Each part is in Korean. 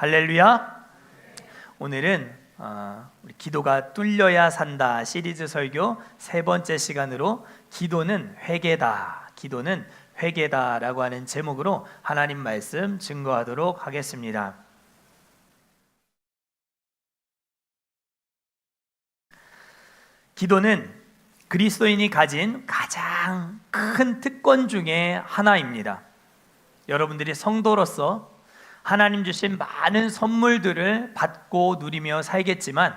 할렐루야. 오늘은 우리 기도가 뚫려야 산다 시리즈 설교 세 번째 시간으로 기도는 회개다 라고 하는 제목으로 하나님 말씀 증거하도록 하겠습니다. 기도는 그리스도인이 가진 가장 큰 특권 중에 하나입니다. 여러분들이 성도로서 하나님 주신 많은 선물들을 받고 누리며 살겠지만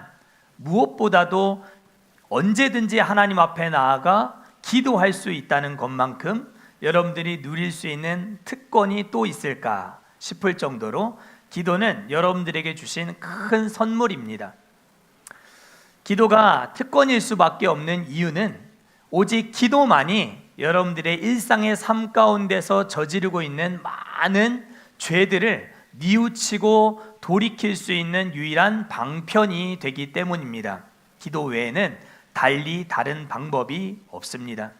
무엇보다도 언제든지 하나님 앞에 나아가 기도할 수 있다는 것만큼 여러분들이 누릴 수 있는 특권이 또 있을까 싶을 정도로 기도는 여러분들에게 주신 큰 선물입니다. 기도가 특권일 수밖에 없는 이유는 오직 기도만이 여러분들의 일상의 삶 가운데서 저지르고 있는 많은 죄들을 뉘우치고 돌이킬 수 있는 유일한 방편이 되기 때문입니다. 기도 외에는 달리 다른 방법이 없습니다.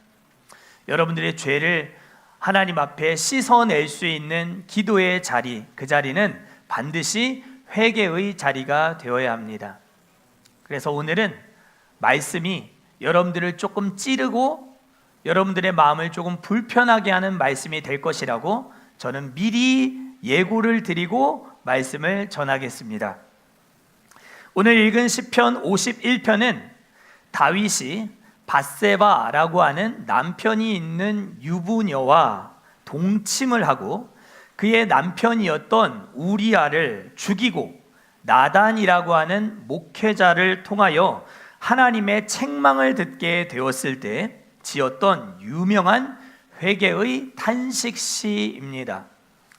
여러분들의 죄를 하나님 앞에 씻어낼 수 있는 기도의 자리, 그 자리는 반드시 회개의 자리가 되어야 합니다. 그래서 오늘은 말씀이 여러분들을 조금 찌르고 여러분들의 마음을 조금 불편하게 하는 말씀이 될 것이라고 저는 미리 예고를 드리고 말씀을 전하겠습니다. 오늘 읽은 시편 51편은 다윗이 밧세바라고 하는 남편이 있는 유부녀와 동침을 하고 그의 남편이었던 우리아를 죽이고 나단이라고 하는 목회자를 통하여 하나님의 책망을 듣게 되었을 때 지었던 유명한 회개의 탄식시입니다.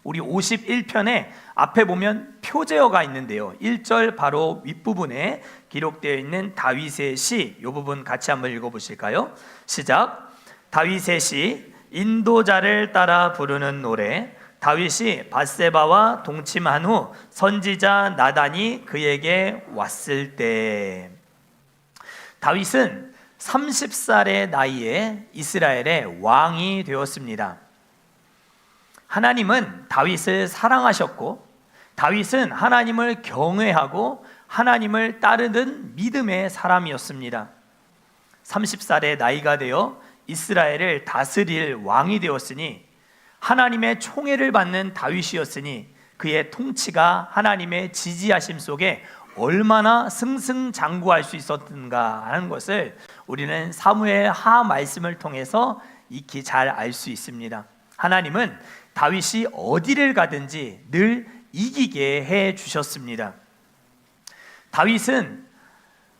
우리 51편에 앞에 보면 표제어가 있는데요, 1절 바로 윗부분에 기록되어 있는 다윗의 시, 이 부분 같이 한번 읽어보실까요? 시작. 다윗의 시, 인도자를 따라 부르는 노래. 다윗이 밧세바와 동침한 후 선지자 나단이 그에게 왔을 때. 다윗은 30살의 나이에 이스라엘의 왕이 되었습니다. 하나님은 다윗을 사랑하셨고 다윗은 하나님을 경외하고 하나님을 따르는 믿음의 사람이었습니다. 30살의 나이가 되어 이스라엘을 다스릴 왕이 되었으니 하나님의 총애를 받는 다윗이었으니 그의 통치가 하나님의 지지하심 속에 얼마나 승승장구할 수 있었는가 하는 것을 우리는 사무엘 하 말씀을 통해서 익히 잘 알 수 있습니다. 하나님은 다윗이 어디를 가든지 늘 이기게 해 주셨습니다. 다윗은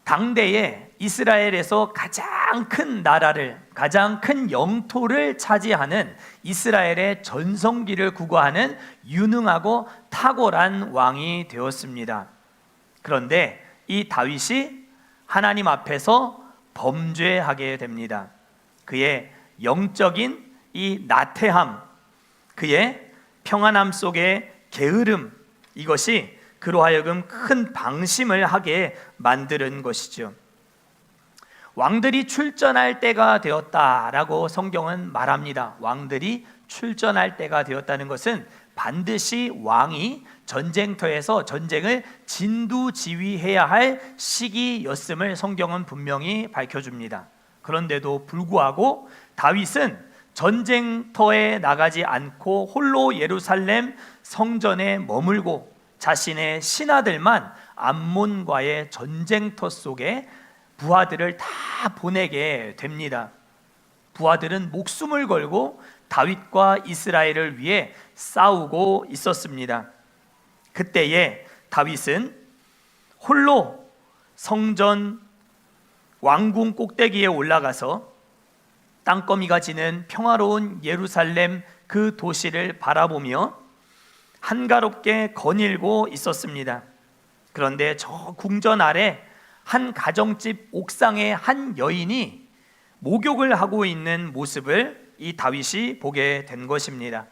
당대에 이스라엘에서 가장 큰 나라를, 가장 큰 영토를 차지하는 이스라엘의 전성기를 구가하는 유능하고 탁월한 왕이 되었습니다. 그런데 이 다윗이 하나님 앞에서 범죄하게 됩니다. 그의 영적인 이 나태함, 그의 평안함 속의 게으름, 이것이 그로 하여금 큰 방심을 하게 만드는 것이죠. 왕들이 출전할 때가 되었다라고 성경은 말합니다. 왕들이 출전할 때가 되었다는 것은 반드시 왕이 전쟁터에서 전쟁을 진두지휘해야 할 시기였음을 성경은 분명히 밝혀줍니다. 그런데도 불구하고 다윗은 전쟁터에 나가지 않고 홀로 예루살렘 성전에 머물고 자신의 신하들만 암몬과의 전쟁터 속에 부하들을 다 보내게 됩니다. 부하들은 목숨을 걸고 다윗과 이스라엘을 위해 싸우고 있었습니다. 그때에 다윗은 홀로 성전 왕궁 꼭대기에 올라가서 땅거미가 지는 평화로운 예루살렘 그 도시를 바라보며 한가롭게 거닐고 있었습니다. 그런데 저 궁전 아래 한 가정집 옥상에 한 여인이 목욕을 하고 있는 모습을 이 다윗이 보게 된 것입니다.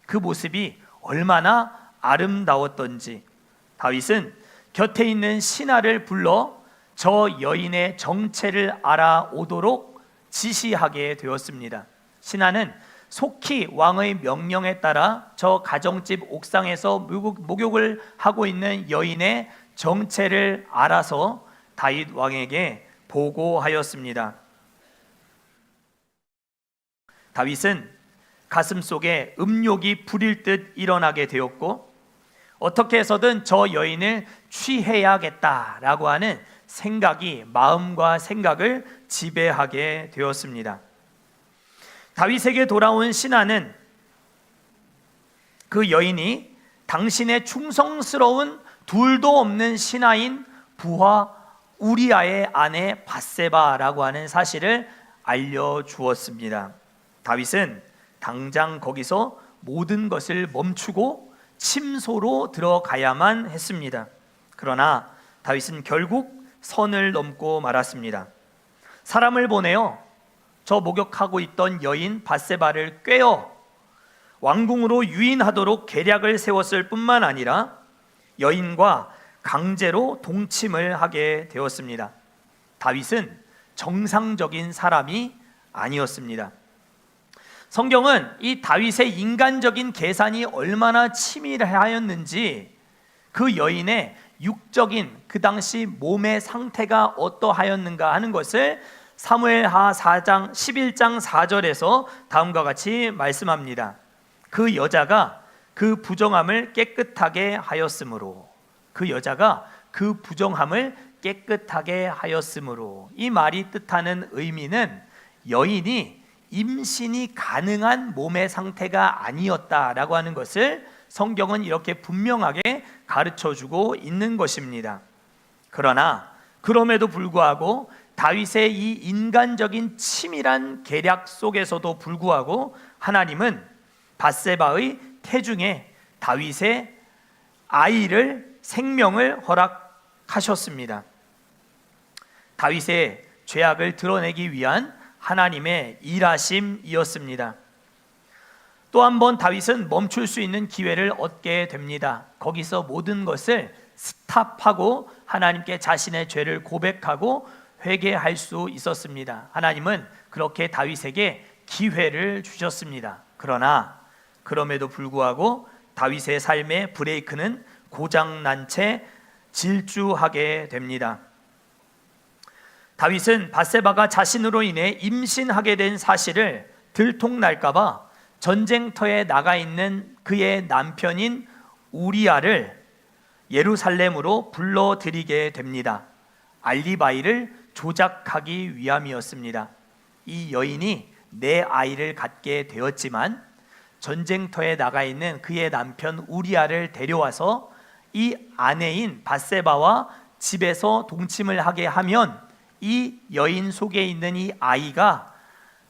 그 모습이 얼마나 아름다웠던지 다윗은 곁에 있는 신하를 불러 저 여인의 정체를 알아오도록 지시하게 되었습니다. 신하는 속히 왕의 명령에 따라 저 가정집 옥상에서 목욕을 하고 있는 여인의 정체를 알아서 다윗 왕에게 보고하였습니다. 다윗은 가슴속에 음욕이 부릴 듯 일어나게 되었고, 어떻게 해서든 저 여인을 취해야겠다라고 하는 생각이 마음과 생각을 지배하게 되었습니다. 다윗에게 돌아온 신하는 그 여인이 당신의 충성스러운 둘도 없는 신하인 부하 우리아의 아내 밧세바라고 하는 사실을 알려주었습니다. 다윗은 당장 거기서 모든 것을 멈추고 침소로 들어가야만 했습니다. 그러나 다윗은 결국 선을 넘고 말았습니다. 사람을 보내어 저 목욕하고 있던 여인 밧세바를 꿰어 왕궁으로 유인하도록 계략을 세웠을 뿐만 아니라 여인과 강제로 동침을 하게 되었습니다. 다윗은 정상적인 사람이 아니었습니다. 성경은 이 다윗의 인간적인 계산이 얼마나 치밀하였는지, 그 여인의 육적인 그 당시 몸의 상태가 어떠하였는가 하는 것을 사무엘하 4장 11장 4절에서 다음과 같이 말씀합니다. 그 여자가 그 부정함을 깨끗하게 하였으므로, 그 여자가 그 부정함을 깨끗하게 하였으므로, 이 말이 뜻하는 의미는 여인이 임신이 가능한 몸의 상태가 아니었다라고 하는 것을 성경은 이렇게 분명하게 가르쳐주고 있는 것입니다. 그러나 그럼에도 불구하고 다윗의 이 인간적인 치밀한 계략 속에서도 불구하고 하나님은 밧세바의 태중에 다윗의 아이를, 생명을 허락하셨습니다. 다윗의 죄악을 드러내기 위한 하나님의 일하심이었습니다. 또 한 번 다윗은 멈출 수 있는 기회를 얻게 됩니다. 거기서 모든 것을 스탑하고 하나님께 자신의 죄를 고백하고 회개할 수 있었습니다. 하나님은 그렇게 다윗에게 기회를 주셨습니다. 그러나 그럼에도 불구하고 다윗의 삶의 브레이크는 고장난 채 질주하게 됩니다. 다윗은 밧세바가 자신으로 인해 임신하게 된 사실을 들통날까봐 전쟁터에 나가 있는 그의 남편인 우리아를 예루살렘으로 불러들이게 됩니다. 알리바이를 조작하기 위함이었습니다. 이 여인이 내 아이를 갖게 되었지만 전쟁터에 나가 있는 그의 남편 우리아를 데려와서 이 아내인 밧세바와 집에서 동침을 하게 하면 이 여인 속에 있는 이 아이가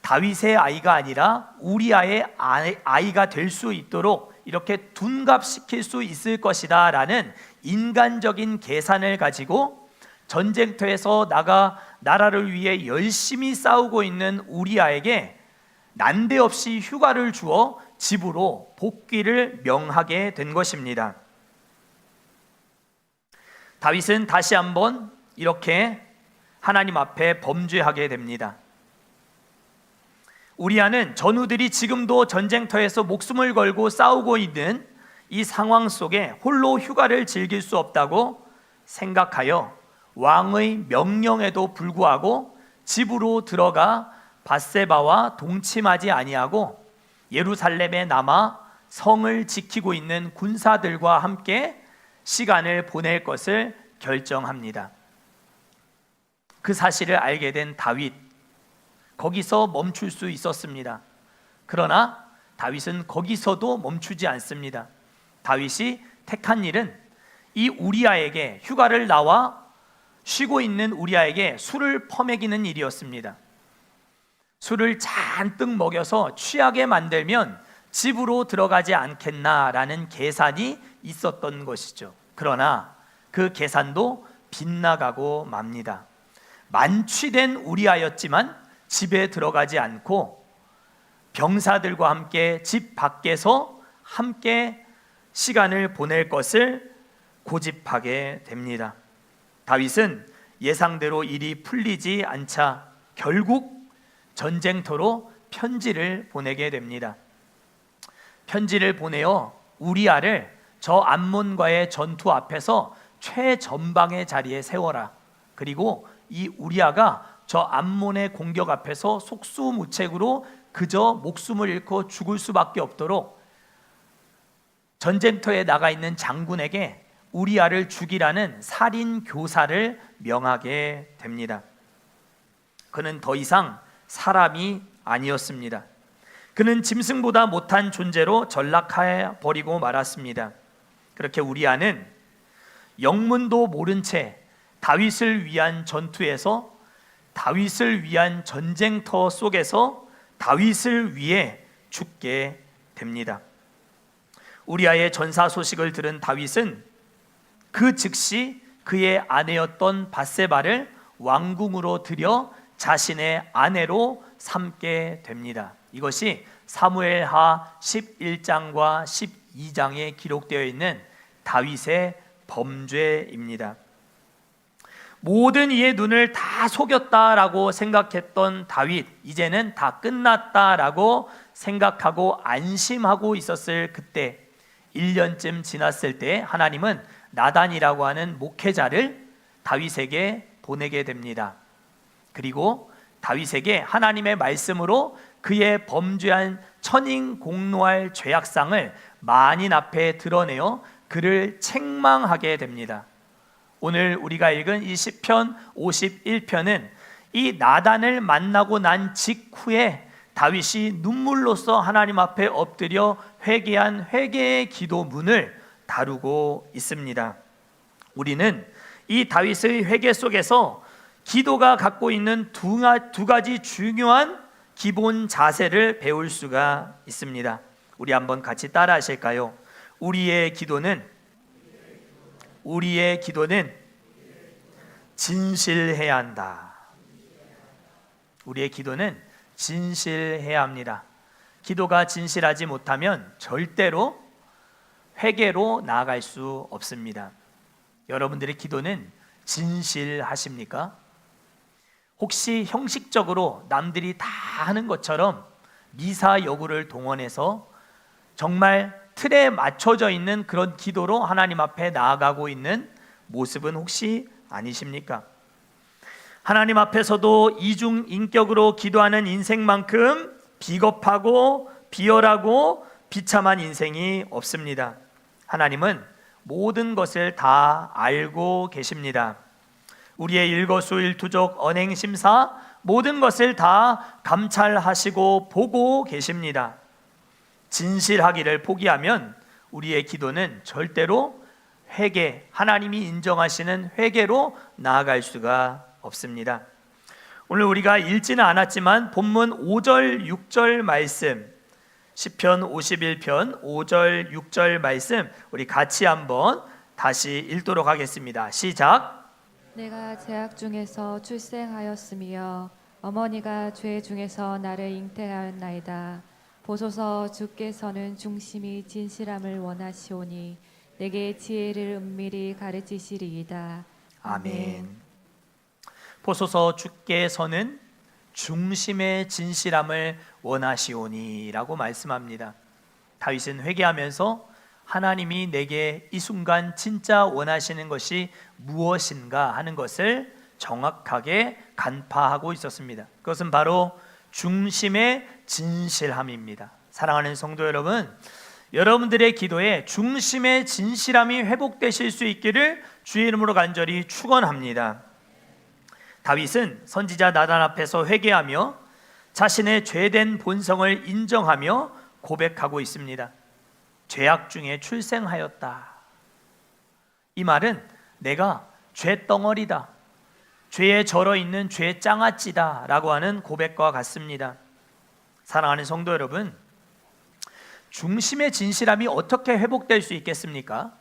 다윗의 아이가 아니라 우리아의 아이가 될 수 있도록 이렇게 둔갑시킬 수 있을 것이다 라는 인간적인 계산을 가지고 전쟁터에서 나가 나라를 위해 열심히 싸우고 있는 우리아에게 난데없이 휴가를 주어 집으로 복귀를 명하게 된 것입니다. 다윗은 다시 한번 이렇게 하나님 앞에 범죄하게 됩니다. 우리아는 전우들이 지금도 전쟁터에서 목숨을 걸고 싸우고 있는 이 상황 속에 홀로 휴가를 즐길 수 없다고 생각하여 왕의 명령에도 불구하고 집으로 들어가 밧세바와 동침하지 아니하고 예루살렘에 남아 성을 지키고 있는 군사들과 함께 시간을 보낼 것을 결정합니다. 그 사실을 알게 된 다윗, 거기서 멈출 수 있었습니다. 그러나 다윗은 거기서도 멈추지 않습니다. 다윗이 택한 일은 이 우리아에게, 휴가를 나와 쉬고 있는 우리아에게 술을 퍼먹이는 일이었습니다. 술을 잔뜩 먹여서 취하게 만들면 집으로 들어가지 않겠나라는 계산이 있었던 것이죠. 그러나 그 계산도 빗나가고 맙니다. 만취된 우리아였지만 집에 들어가지 않고 병사들과 함께 집 밖에서 함께 시간을 보낼 것을 고집하게 됩니다. 다윗은 예상대로 일이 풀리지 않자 결국 전쟁터로 편지를 보내게 됩니다. 편지를 보내어 우리아를 저 암몬과의 전투 앞에서 최전방의 자리에 세워라. 그리고 이 우리아가 저 암몬의 공격 앞에서 속수무책으로 그저 목숨을 잃고 죽을 수밖에 없도록 전쟁터에 나가 있는 장군에게 우리아를 죽이라는 살인 교사를 명하게 됩니다. 그는 더 이상 사람이 아니었습니다. 그는 짐승보다 못한 존재로 전락해 버리고 말았습니다. 그렇게 우리아는 영문도 모른 채 다윗을 위한 전투에서, 다윗을 위한 전쟁터 속에서 다윗을 위해 죽게 됩니다. 우리아의 전사 소식을 들은 다윗은 그 즉시 그의 아내였던 밧세바를 왕궁으로 들여 자신의 아내로 삼게 됩니다. 이것이 사무엘하 11장과 12장에 기록되어 있는 다윗의 범죄입니다. 모든 이의 눈을 다 속였다라고 생각했던 다윗, 이제는 다 끝났다라고 생각하고 안심하고 있었을 그때, 1년쯤 지났을 때 하나님은 나단이라고 하는 목회자를 다윗에게 보내게 됩니다. 그리고 다윗에게 하나님의 말씀으로 그의 범죄한 천인공노할 죄악상을 만인 앞에 드러내어 그를 책망하게 됩니다. 오늘 우리가 읽은 이 시편 51편은 이 나단을 만나고 난 직후에 다윗이 눈물로써 하나님 앞에 엎드려 회개한 회개의 기도문을 다루고 있습니다. 우리는 이 다윗의 회개 속에서 기도가 갖고 있는 두 가지 중요한 기본 자세를 배울 수가 있습니다. 우리 한번 같이 따라 하실까요? 우리의 기도는 진실해야 한다. 우리의 기도는 진실해야 합니다. 기도가 진실하지 못하면 절대로 회개로 나아갈 수 없습니다. 여러분들의 기도는 진실하십니까? 혹시 형식적으로 남들이 다 하는 것처럼 미사 여구를 동원해서 정말 틀에 맞춰져 있는 그런 기도로 하나님 앞에 나아가고 있는 모습은 혹시 아니십니까? 하나님 앞에서도 이중인격으로 기도하는 인생만큼 비겁하고 비열하고 비참한 인생이 없습니다. 하나님은 모든 것을 다 알고 계십니다. 우리의 일거수일투족 언행심사 모든 것을 다 감찰하시고 보고 계십니다. 진실하기를 포기하면 우리의 기도는 절대로 회개, 하나님이 인정하시는 회개로 나아갈 수가 없습니다. 오늘 우리가 읽지는 않았지만 본문 5절 6절 말씀, 시편 51편 5절 6절 말씀 우리 같이 한번 다시 읽도록 하겠습니다. 시작. 내가 제약 중에서 출생하였으며 어머니가 죄 중에서 나를 잉태하였나이다. 보소서, 주께서는 중심이 진실함을 원하시오니 내게 지혜를 은밀히 가르치시리이다. 아멘. 보소서, 주께서는 중심의 진실함을 원하시오니 라고 말씀합니다. 다윗은 회개하면서 하나님이 내게 이 순간 진짜 원하시는 것이 무엇인가 하는 것을 정확하게 간파하고 있었습니다. 그것은 바로 중심의 진실함입니다. 사랑하는 성도 여러분, 여러분들의 기도에 중심의 진실함이 회복되실 수 있기를 주의 이름으로 간절히 축원합니다. 다윗은 선지자 나단 앞에서 회개하며 자신의 죄된 본성을 인정하며 고백하고 있습니다. 죄악 중에 출생하였다. 이 말은 내가 죄덩어리다, 죄에 절어 있는 죄 장아찌다 라고 하는 고백과 같습니다. 사랑하는 성도 여러분, 중심의 진실함이 어떻게 회복될 수 있겠습니까?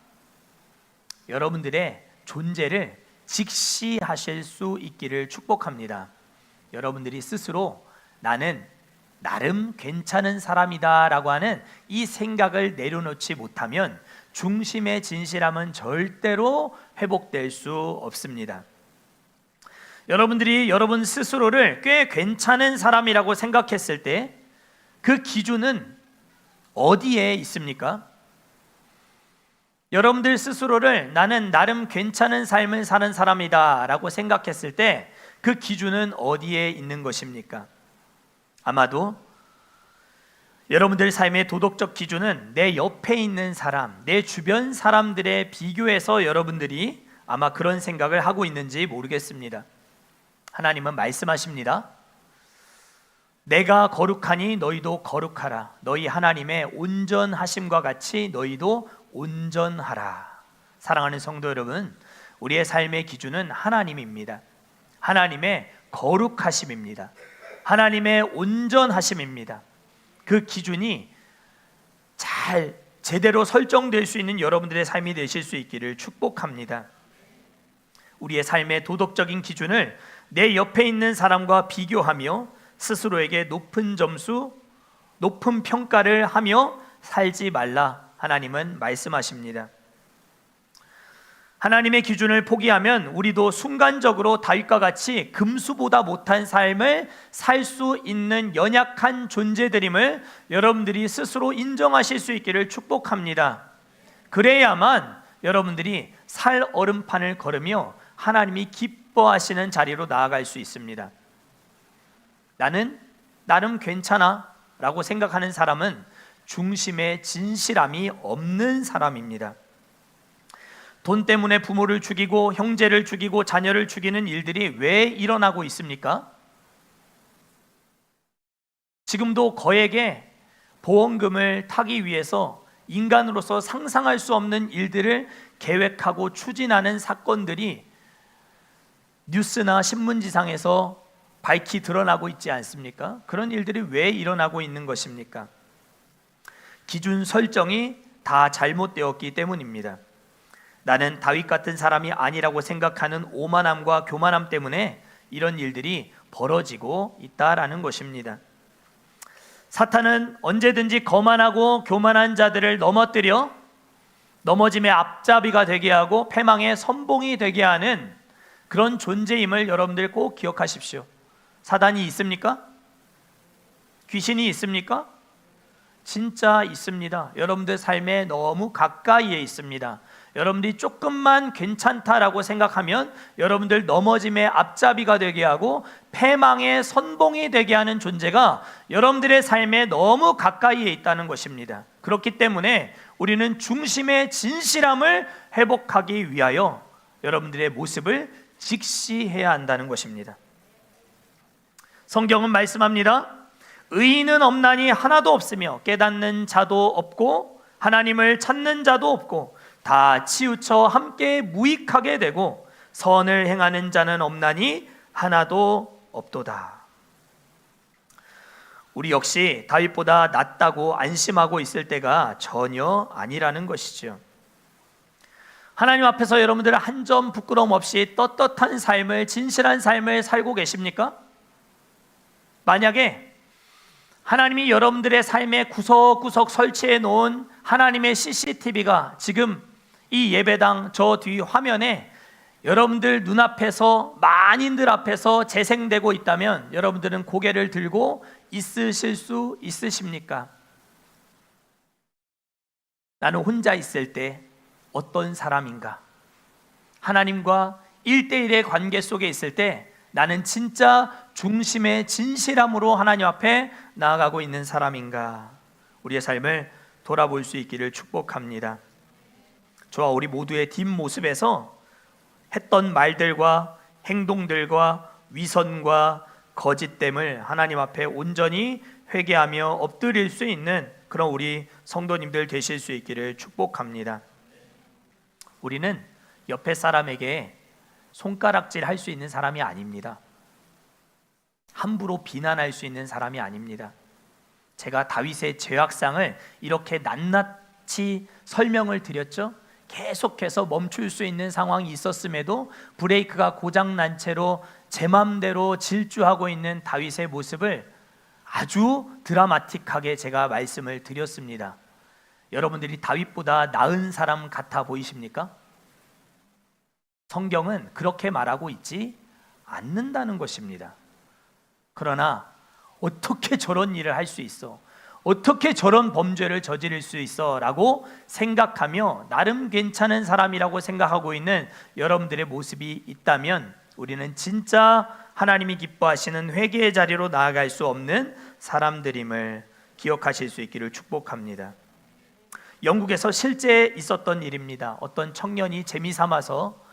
여러분들의 존재를 직시하실 수 있기를 축복합니다. 여러분들이 스스로 나는 나름 괜찮은 사람이다 라고 하는 이 생각을 내려놓지 못하면 중심의 진실함은 절대로 회복될 수 없습니다. 여러분들이 여러분 스스로를 꽤 괜찮은 사람이라고 생각했을 때 그 기준은 어디에 있습니까? 여러분들 스스로를 나는 나름 괜찮은 삶을 사는 사람이다 라고 생각했을 때 그 기준은 어디에 있는 것입니까? 아마도 여러분들 삶의 도덕적 기준은 내 옆에 있는 사람, 내 주변 사람들에 비교해서 여러분들이 아마 그런 생각을 하고 있는지 모르겠습니다. 하나님은 말씀하십니다. 내가 거룩하니 너희도 거룩하라. 너희 하나님의 온전하심과 같이 너희도 온전하라. 사랑하는 성도 여러분, 우리의 삶의 기준은 하나님입니다. 하나님의 거룩하심입니다. 하나님의 온전하심입니다. 그 기준이 잘 제대로 설정될 수 있는 여러분들의 삶이 되실 수 있기를 축복합니다. 우리의 삶의 도덕적인 기준을 내 옆에 있는 사람과 비교하며 스스로에게 높은 점수, 높은 평가를 하며 살지 말라. 하나님은 말씀하십니다. 하나님의 기준을 포기하면 우리도 순간적으로 다윗과 같이 금수보다 못한 삶을 살 수 있는 연약한 존재들임을 여러분들이 스스로 인정하실 수 있기를 축복합니다. 그래야만 여러분들이 살 얼음판을 걸으며 하나님이 기뻐하시는 자리로 나아갈 수 있습니다. 나는 나름 괜찮아 라고 생각하는 사람은 중심에 진실함이 없는 사람입니다. 돈 때문에 부모를 죽이고 형제를 죽이고 자녀를 죽이는 일들이 왜 일어나고 있습니까? 지금도 거액의 보험금을 타기 위해서 인간으로서 상상할 수 없는 일들을 계획하고 추진하는 사건들이 뉴스나 신문지상에서 밝히 드러나고 있지 않습니까? 그런 일들이 왜 일어나고 있는 것입니까? 기준 설정이 다 잘못되었기 때문입니다. 나는 다윗 같은 사람이 아니라고 생각하는 오만함과 교만함 때문에 이런 일들이 벌어지고 있다라는 것입니다. 사탄은 언제든지 거만하고 교만한 자들을 넘어뜨려 넘어짐의 앞잡이가 되게 하고 패망의 선봉이 되게 하는 그런 존재임을 여러분들 꼭 기억하십시오. 사단이 있습니까? 귀신이 있습니까? 진짜 있습니다. 여러분들 삶에 너무 가까이에 있습니다. 여러분들이 조금만 괜찮다라고 생각하면 여러분들 넘어짐의 앞잡이가 되게 하고 패망의 선봉이 되게 하는 존재가 여러분들의 삶에 너무 가까이에 있다는 것입니다. 그렇기 때문에 우리는 중심의 진실함을 회복하기 위하여 여러분들의 모습을 직시해야 한다는 것입니다. 성경은 말씀합니다. 의인은 없나니 하나도 없으며 깨닫는 자도 없고 하나님을 찾는 자도 없고 다 치우쳐 함께 무익하게 되고 선을 행하는 자는 없나니 하나도 없도다. 우리 역시 다윗보다 낫다고 안심하고 있을 때가 전혀 아니라는 것이죠. 하나님 앞에서 여러분들 한 점 부끄러움 없이 떳떳한 삶을, 진실한 삶을 살고 계십니까? 만약에 하나님이 여러분들의 삶에 구석구석 설치해 놓은 하나님의 CCTV가 지금 이 예배당 저 뒤 화면에 여러분들 눈앞에서, 만인들 앞에서 재생되고 있다면 여러분들은 고개를 들고 있으실 수 있으십니까? 나는 혼자 있을 때 어떤 사람인가? 하나님과 1대1의 관계 속에 있을 때 나는 진짜 중심의 진실함으로 하나님 앞에 나아가고 있는 사람인가? 우리의 삶을 돌아볼 수 있기를 축복합니다. 저와 우리 모두의 뒷모습에서 했던 말들과 행동들과 위선과 거짓됨을 하나님 앞에 온전히 회개하며 엎드릴 수 있는 그런 우리 성도님들 되실 수 있기를 축복합니다. 우리는 옆에 사람에게 손가락질 할 수 있는 사람이 아닙니다. 함부로 비난할 수 있는 사람이 아닙니다. 제가 다윗의 죄악상을 이렇게 낱낱이 설명을 드렸죠. 계속해서 멈출 수 있는 상황이 있었음에도 브레이크가 고장난 채로 제 맘대로 질주하고 있는 다윗의 모습을 아주 드라마틱하게 제가 말씀을 드렸습니다. 여러분들이 다윗보다 나은 사람 같아 보이십니까? 성경은 그렇게 말하고 있지 않는다는 것입니다. 그러나 어떻게 저런 일을 할 수 있어? 어떻게 저런 범죄를 저지를 수 있어? 라고 생각하며 나름 괜찮은 사람이라고 생각하고 있는 여러분들의 모습이 있다면 우리는 진짜 하나님이 기뻐하시는 회개의 자리로 나아갈 수 없는 사람들임을 기억하실 수 있기를 축복합니다. 영국에서 실제 있었던 일입니다. 어떤 청년이 재미삼아서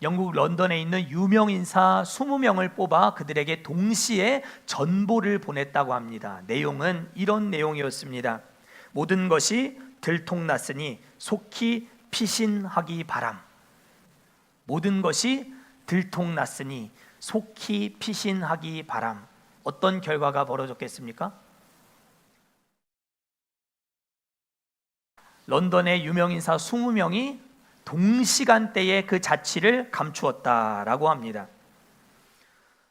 영국 런던에 있는 유명 인사 20명을 뽑아 그들에게 동시에 전보를 보냈다고 합니다. 내용은 이런 내용이었습니다. 모든 것이 들통났으니 속히 피신하기 바람. 모든 것이 들통났으니 속히 피신하기 바람. 어떤 결과가 벌어졌겠습니까? 런던의 유명 인사 20명이 동시간대에 그 자취를 감추었다라고 합니다.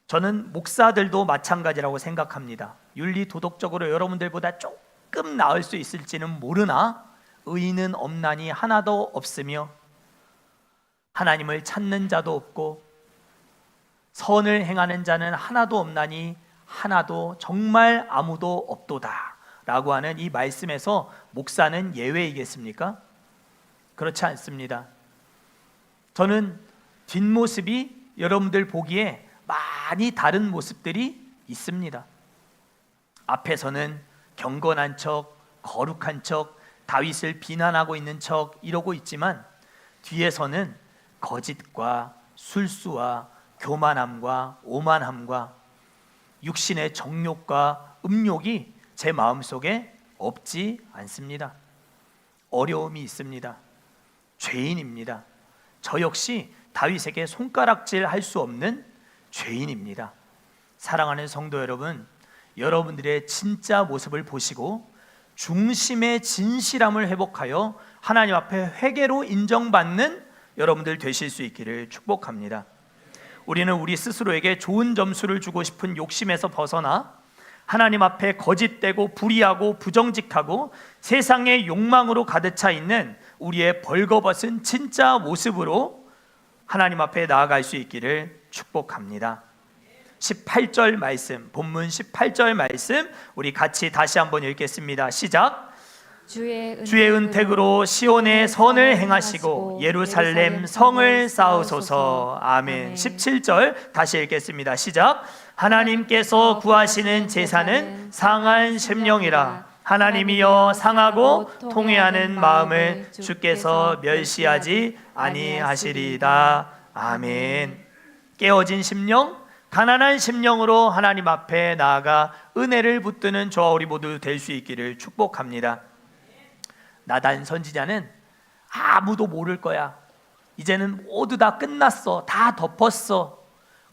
저는 목사들도 마찬가지라고 생각합니다. 윤리 도덕적으로 여러분들보다 조금 나을 수 있을지는 모르나 의인은 없나니 하나도 없으며 하나님을 찾는 자도 없고 선을 행하는 자는 하나도 없나니 하나도 정말 아무도 없도다 라고 하는 이 말씀에서 목사는 예외이겠습니까? 그렇지 않습니다. 저는 뒷모습이 여러분들 보기에 많이 다른 모습들이 있습니다. 앞에서는 경건한 척, 거룩한 척, 다윗을 비난하고 있는 척 이러고 있지만 뒤에서는 거짓과 술수와 교만함과 오만함과 육신의 정욕과 음욕이 제 마음속에 없지 않습니다. 어려움이 있습니다. 죄인입니다. 저 역시 다윗에게 손가락질 할 수 없는 죄인입니다. 사랑하는 성도 여러분, 여러분들의 진짜 모습을 보시고 중심의 진실함을 회복하여 하나님 앞에 회개로 인정받는 여러분들 되실 수 있기를 축복합니다. 우리는 우리 스스로에게 좋은 점수를 주고 싶은 욕심에서 벗어나 하나님 앞에 거짓되고 불의하고 부정직하고 세상의 욕망으로 가득 차 있는 우리의 벌거벗은 진짜 모습으로 하나님 앞에 나아갈 수 있기를 축복합니다. 18절 말씀, 본문 18절 말씀 우리 같이 다시 한번 읽겠습니다. 시작. 주의 은택으로 시온의 선을 행하시고 예루살렘 성을 쌓으소서. 아멘. 17절 다시 읽겠습니다. 시작. 하나님께서 구하시는 제사는 상한 심령이라. 하나님이여 상하고 통회하는 마음을 주께서 멸시하지 아니하시리다. 아멘. 깨어진 심령, 가난한 심령으로 하나님 앞에 나아가 은혜를 붙드는 저와 우리 모두 될 수 있기를 축복합니다. 나단 선지자는 아무도 모를 거야. 이제는 모두 다 끝났어. 다 덮었어.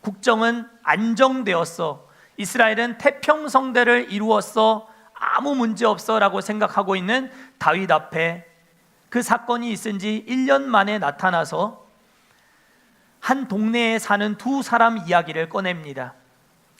국정은 안정되었어. 이스라엘은 태평성대를 이루었어. 아무 문제 없어 라고 생각하고 있는 다윗 앞에 그 사건이 있은 지 1년 만에 나타나서 한 동네에 사는 두 사람 이야기를 꺼냅니다.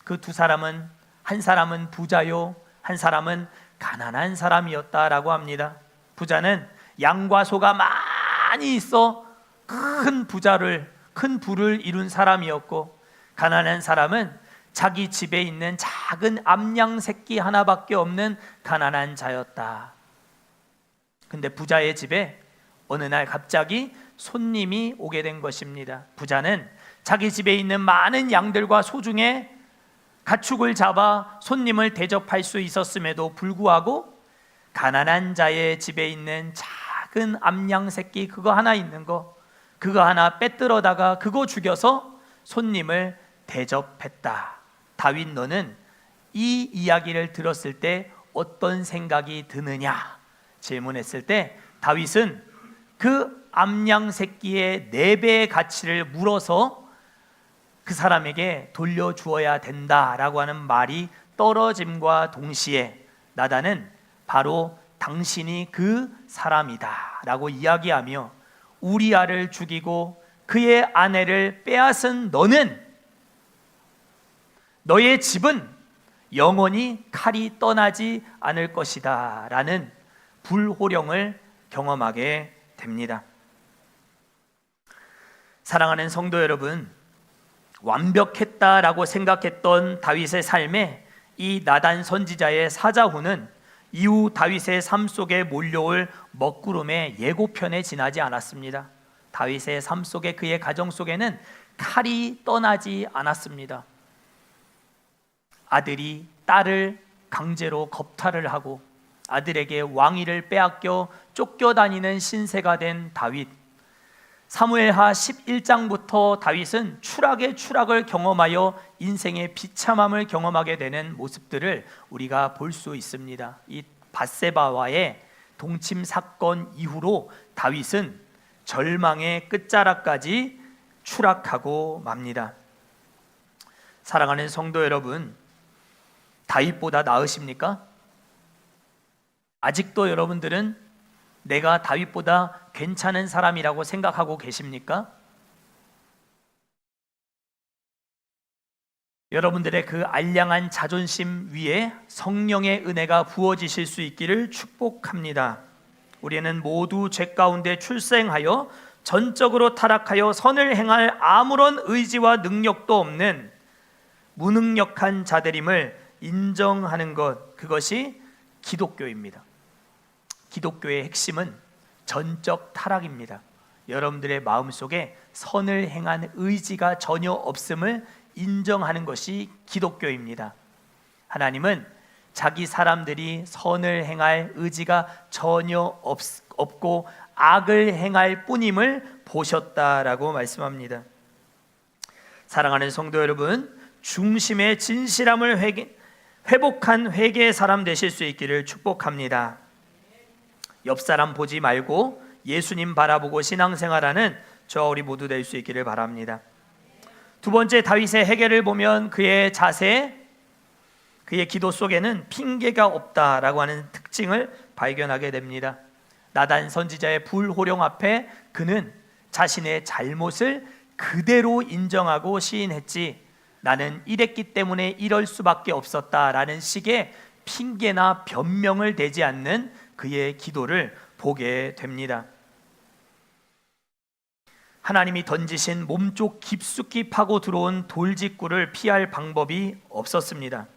그 두 사람은 한 사람은 부자요, 한 사람은 가난한 사람이었다라고 합니다. 부자는 양과 소가 많이 있어 큰 부를 이룬 사람이었고, 가난한 사람은 자기 집에 있는 작은 암양 새끼 하나밖에 없는 가난한 자였다. 근데 부자의 집에 어느 날 갑자기 손님이 오게 된 것입니다. 부자는 자기 집에 있는 많은 양들과 소 중에 가축을 잡아 손님을 대접할 수 있었음에도 불구하고 가난한 자의 집에 있는 작은 암양 새끼 그거 하나 있는 거, 그거 하나 빼들어다가 그거 죽여서 손님을 대접했다. 다윗, 너는 이 이야기를 들었을 때 어떤 생각이 드느냐 질문했을 때 다윗은 그 암양 새끼의 4배의 가치를 물어서 그 사람에게 돌려주어야 된다라고 하는 말이 떨어짐과 동시에 나단은 바로 당신이 그 사람이다 라고 이야기하며 우리아를 죽이고 그의 아내를 빼앗은 너는, 너의 집은 영원히 칼이 떠나지 않을 것이다 라는 불호령을 경험하게 됩니다. 사랑하는 성도 여러분, 완벽했다라고 생각했던 다윗의 삶에 이 나단 선지자의 사자후는 이후 다윗의 삶 속에 몰려올 먹구름의 예고편에 지나지 않았습니다. 다윗의 삶 속에 그의 가정 속에는 칼이 떠나지 않았습니다. 아들이 딸을 강제로 겁탈을 하고 아들에게 왕위를 빼앗겨 쫓겨다니는 신세가 된 다윗. 사무엘하 11장부터 다윗은 추락의 추락을 경험하여 인생의 비참함을 경험하게 되는 모습들을 우리가 볼 수 있습니다. 이 밧세바와의 동침 사건 이후로 다윗은 절망의 끝자락까지 추락하고 맙니다. 사랑하는 성도 여러분, 다윗보다 나으십니까? 아직도 여러분들은 내가 다윗보다 괜찮은 사람이라고 생각하고 계십니까? 여러분들의 그 알량한 자존심 위에 성령의 은혜가 부어지실 수 있기를 축복합니다. 우리는 모두 죄 가운데 출생하여 전적으로 타락하여 선을 행할 아무런 의지와 능력도 없는 무능력한 자들임을 인정하는 것, 그것이 기독교입니다. 기독교의 핵심은 전적 타락입니다. 여러분들의 마음속에 선을 행한 의지가 전혀 없음을 인정하는 것이 기독교입니다. 하나님은 자기 사람들이 선을 행할 의지가 전혀 없고 악을 행할 뿐임을 보셨다라고 말씀합니다. 사랑하는 성도 여러분, 중심의 진실함을 회복한 회개의 사람 되실 수 있기를 축복합니다. 옆 사람 보지 말고 예수님 바라보고 신앙생활하는 저와 우리 모두 될 수 있기를 바랍니다. 두 번째, 다윗의 회개를 보면 그의 자세, 그의 기도 속에는 핑계가 없다라고 하는 특징을 발견하게 됩니다. 나단 선지자의 불호령 앞에 그는 자신의 잘못을 그대로 인정하고 시인했지, 나는 이랬기 때문에 이럴 수밖에 없었다라는 식의 핑계나 변명을 대지 않는 그의 기도를 보게 됩니다. 하나님이 던지신 몸쪽 깊숙이 파고 들어온 돌직구를 피할 방법이 없었습니다.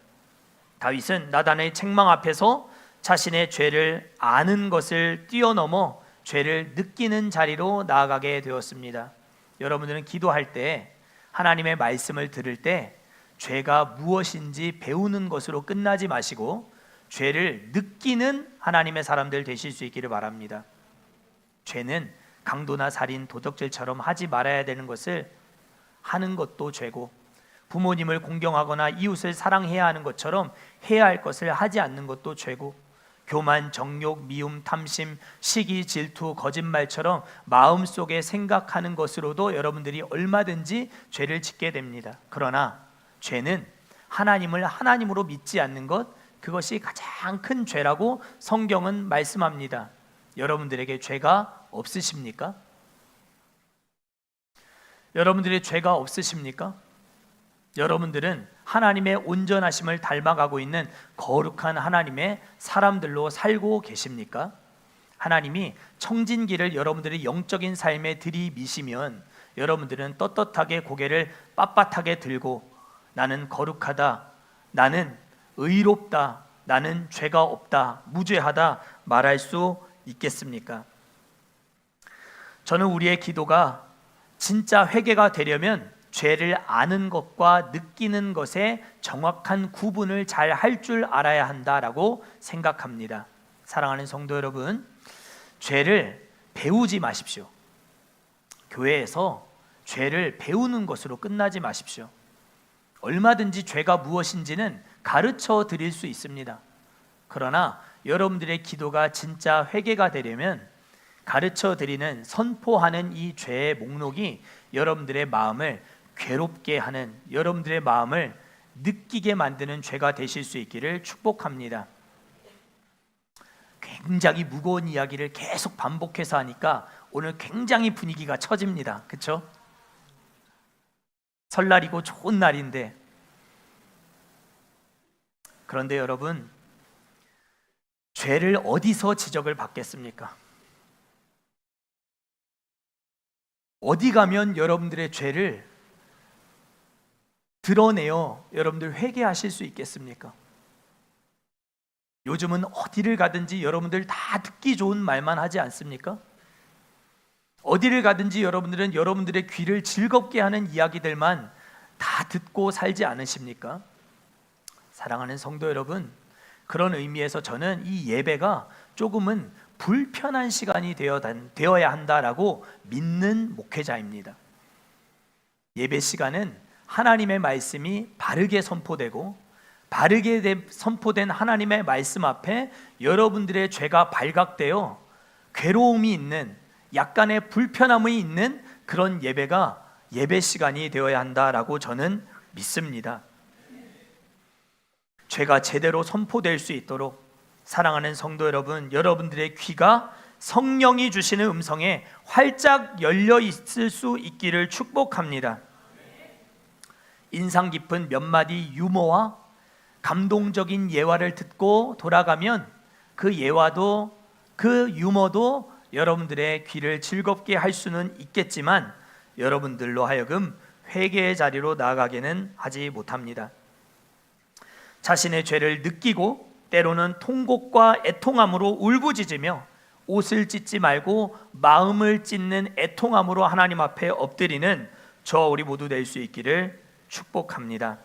다윗은 나단의 책망 앞에서 자신의 죄를 아는 것을 뛰어넘어 죄를 느끼는 자리로 나아가게 되었습니다. 여러분들은 기도할 때, 하나님의 말씀을 들을 때 죄가 무엇인지 배우는 것으로 끝나지 마시고 죄를 느끼는 하나님의 사람들 되실 수 있기를 바랍니다. 죄는 강도나 살인, 도적질처럼 하지 말아야 되는 것을 하는 것도 죄고, 부모님을 공경하거나 이웃을 사랑해야 하는 것처럼 해야 할 것을 하지 않는 것도 죄고, 교만, 정욕, 미움, 탐심, 시기, 질투, 거짓말처럼 마음속에 생각하는 것으로도 여러분들이 얼마든지 죄를 짓게 됩니다. 그러나 죄는 하나님을 하나님으로 믿지 않는 것, 그것이 가장 큰 죄라고 성경은 말씀합니다. 여러분들에게 죄가 없으십니까? 여러분들의 죄가 없으십니까? 여러분들은 하나님의 온전하심을 닮아가고 있는 거룩한 하나님의 사람들로 살고 계십니까? 하나님이 청진기를 여러분들의 영적인 삶에 들이미시면 여러분들은 떳떳하게 고개를 빳빳하게 들고 나는 거룩하다, 나는 의롭다, 나는 죄가 없다, 무죄하다 말할 수 있겠습니까? 저는 우리의 기도가 진짜 회개가 되려면 죄를 아는 것과 느끼는 것의 정확한 구분을 잘 할 줄 알아야 한다라고 생각합니다. 사랑하는 성도 여러분, 죄를 배우지 마십시오. 교회에서 죄를 배우는 것으로 끝나지 마십시오. 얼마든지 죄가 무엇인지는 가르쳐 드릴 수 있습니다. 그러나 여러분들의 기도가 진짜 회개가 되려면 가르쳐 드리는, 선포하는 이 죄의 목록이 여러분들의 마음을 괴롭게 하는, 여러분들의 마음을 느끼게 만드는 죄가 되실 수 있기를 축복합니다. 굉장히 무거운 이야기를 계속 반복해서 하니까 오늘 굉장히 분위기가 처집니다. 그렇죠? 설날이고 좋은 날인데, 그런데 여러분, 죄를 어디서 지적을 받겠습니까? 어디 가면 여러분들의 죄를 드러내어 여러분들 회개하실 수 있겠습니까? 요즘은 어디를 가든지 여러분들 다 듣기 좋은 말만 하지 않습니까? 어디를 가든지 여러분들은 여러분들의 귀를 즐겁게 하는 이야기들만 다 듣고 살지 않으십니까? 사랑하는 성도 여러분, 그런 의미에서 저는 이 예배가 조금은 불편한 시간이 되어야 한다라고 믿는 목회자입니다. 예배 시간은 하나님의 말씀이 바르게 선포되고, 바르게 선포된 하나님의 말씀 앞에 여러분들의 죄가 발각되어 괴로움이 있는, 약간의 불편함이 있는 그런 예배가 예배 시간이 되어야 한다라고 저는 믿습니다. 죄가 제대로 선포될 수 있도록 사랑하는 성도 여러분, 여러분들의 귀가 성령이 주시는 음성에 활짝 열려 있을 수 있기를 축복합니다. 인상 깊은 몇 마디 유머와 감동적인 예화를 듣고 돌아가면 그 예화도 그 유머도 여러분들의 귀를 즐겁게 할 수는 있겠지만 여러분들로 하여금 회개의 자리로 나아가게는 하지 못합니다. 자신의 죄를 느끼고 때로는 통곡과 애통함으로 울부짖으며 옷을 찢지 말고 마음을 찢는 애통함으로 하나님 앞에 엎드리는 저 우리 모두 될 수 있기를 축복합니다.